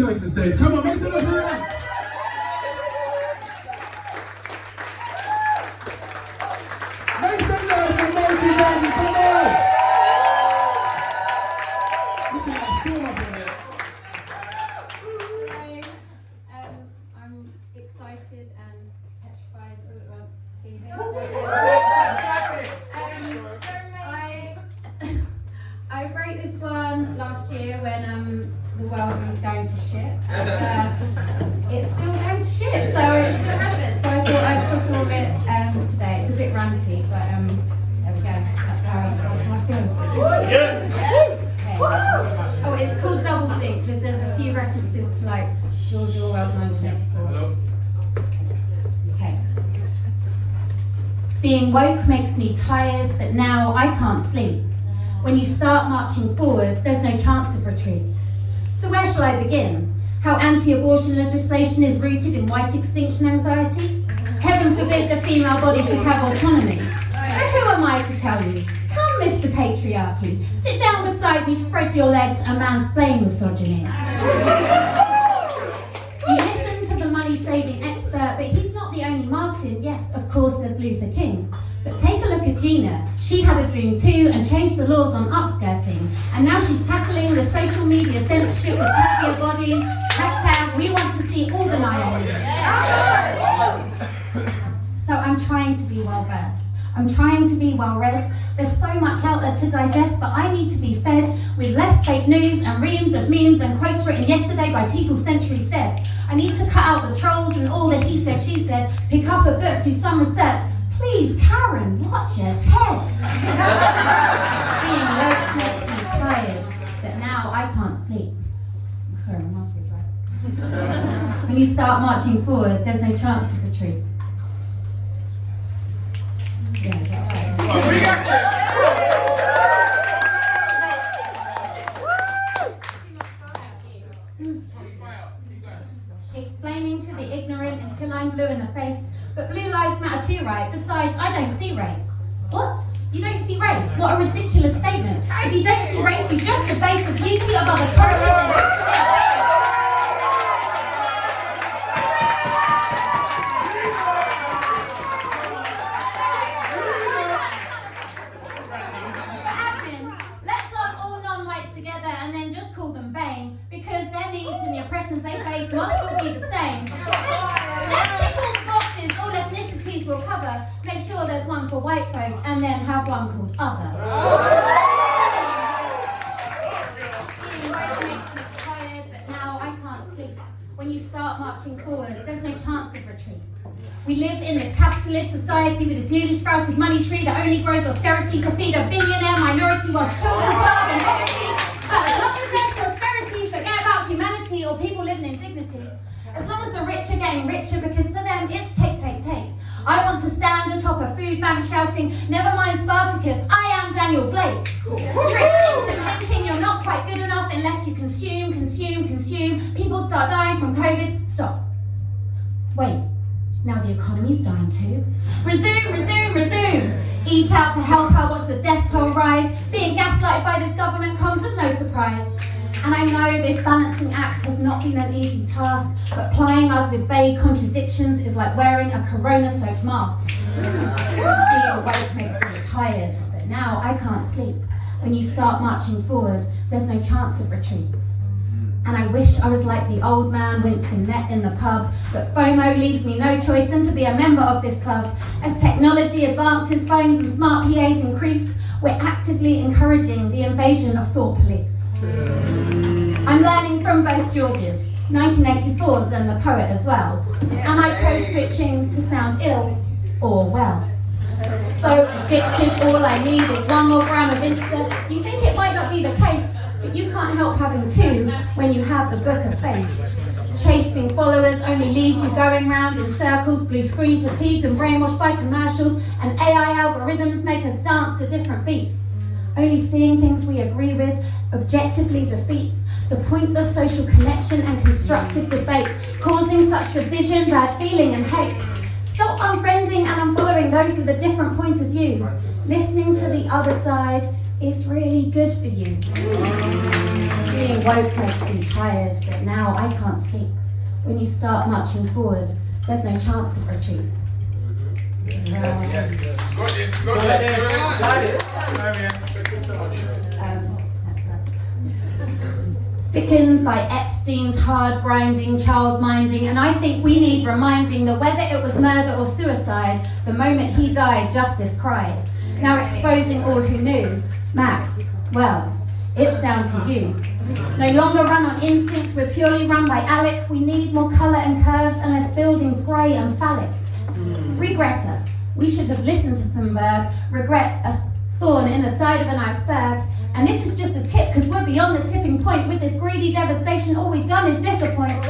join the stage. Come on, make some noise for that. Make some noise for Moetry, baby. Come on. Look at that storm up in there. Hi, I'm excited and petrified all at once to be here. I wrote this one last year when the world was going to shit. It's still going to shit, so it's still relevant. So I thought I'd perform it today. It's a bit ranty, but there we go. That's how I feel. Okay. Oh, it's called Doublethink because there's a few references to like George Orwell's 1984. Okay. Being woke makes me tired, but now I can't sleep. When you start marching forward, there's no chance of retreat. So where shall I begin? How anti-abortion legislation is rooted in white extinction anxiety? Heaven forbid the female body should have autonomy. But who am I to tell you? Come, Mr. Patriarchy, sit down beside me, spread your legs, and mansplain misogyny. You listen to the money-saving expert, but he's not the only Martin. Yes, of course, there's Luther King. But take a look at Gina. She had a dream too and changed the laws on upskirting. And now she's tackling the social media censorship of curvier bodies. # we want to see all the lions. So I'm trying to be well versed. I'm trying to be well read. There's so much out there to digest, but I need to be fed with less fake news and reams of memes and quotes written yesterday by people centuries dead. I need to cut out the trolls and all the he said, she said, pick up a book, do some research. Please, Karen, watch your TED. Being woke makes me tired, but now I can't sleep. Sorry, my mask is right. When you start marching forward, there's no chance of retreat. Yeah, is that right? Explaining to the ignorant until I'm blue in the face. But blue lives matter too, right? Besides, I don't see race. What? You don't see race? What a ridiculous statement. If you don't see race, you just debase the beauty of other cultures and For admin, let's lump all non-whites together and then just call them BAME, because their needs and the oppressions they face must all be the same. Let's tick all the boxes all ethnicities will cover. Make sure there's one for white folk and then have one called other. Being woke makes me tired, but now I can't sleep. When you start marching forward, there's no chance of retreat. We live in this capitalist society with this newly sprouted money tree that only grows austerity to feed a billionaire minority whilst children starve in poverty. But as long as there's prosperity, forget about humanity or people living in dignity. As long as the rich are getting richer, because for them it's take, take, take. I want to stand atop a food bank shouting, never mind Spartacus, I am Daniel Blake. Tricked into thinking you're not quite good enough unless you consume, consume, consume. People start dying from COVID. Stop. Wait, now the economy's dying too. Resume, resume, resume. Eat out to help out, watch the death toll rise. Being gaslighted by this government comes as no surprise. And I know this balancing act has not been an easy task, but plying us with vague contradictions is like wearing a corona-soaked mask. Being awake makes me tired, but now I can't sleep. When you start marching forward, there's no chance of retreat. And I wish I was like the old man Winston met in the pub, but FOMO leaves me no choice than to be a member of this club. As technology advances, phones and smart PAs increase, we're actively encouraging the invasion of thought police. I'm learning from both Georges, 1984's and the poet as well. Am I code switching to sound ill or well? So addicted, all I need is one more gram of Insta. You think it might not be the case, but you can't help having two when you have the book of face. Chasing followers only leaves you going round in circles, blue screen fatigued and brainwashed by commercials, and AI algorithms make us dance to different beats. Only seeing things we agree with objectively defeats the point of social connection and constructive debate, causing such division, bad feeling and hate. Stop unfriending and unfollowing those with a different point of view. Listening to the other side is really good for you. Being woke makes me tired, but now I can't sleep. When you start marching forward, there's no chance of retreat. Sickened by Epstein's hard grinding, child minding, and I think we need reminding that whether it was murder or suicide, the moment he died, justice cried. Now exposing all who knew, Max, well, it's down to you. No longer run on instinct, we're purely run by Alec. We need more colour and curves and less buildings grey and phallic. Regretta, we should have listened to Thunberg. Regret, a thorn in the side of an iceberg. And this is just a tip, because we're beyond the tipping point. With this greedy devastation, all we've done is disappoint.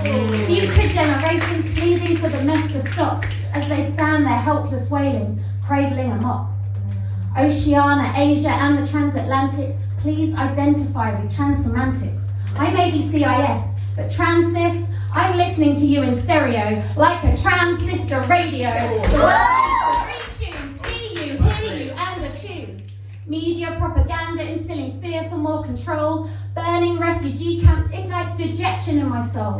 Future generations pleading for the mess to stop as they stand there helpless wailing, cradling a mop. Oceania, Asia and the transatlantic, please identify with trans-semantics. I may be CIS, but trans-cis, I'm listening to you in stereo, like a transistor radio. The world needs to retune, see you, hear you, and attune. Media propaganda instilling fear for more control. Burning refugee camps ignites dejection in my soul.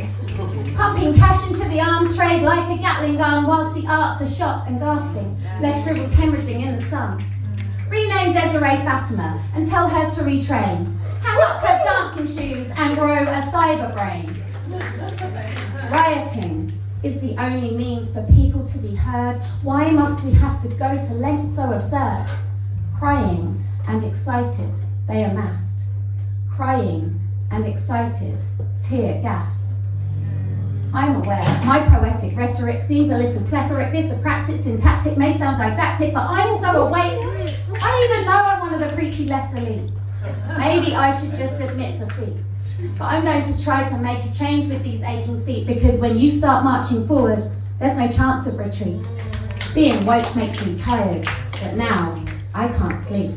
Pumping cash into the arms trade like a Gatling gun, whilst the arts are shot and gasping, left shriveled hemorrhaging in the sun. Rename Desiree Fatima and tell her to retrain. Hang up her dancing shoes and grow a cyber brain. Rioting is the only means for people to be heard. Why must we have to go to lengths so absurd? Crying and excited, they amassed. Crying and excited, tear gassed. I'm aware my poetic rhetoric seems a little plethoric. This apraxic syntactic may sound didactic, but I'm so awake, I even know I'm one of the preachy left elite. Maybe I should just admit defeat. But I'm going to try to make a change with these aching feet, because when you start marching forward, there's no chance of retreat. Being woke makes me tired, but now I can't sleep.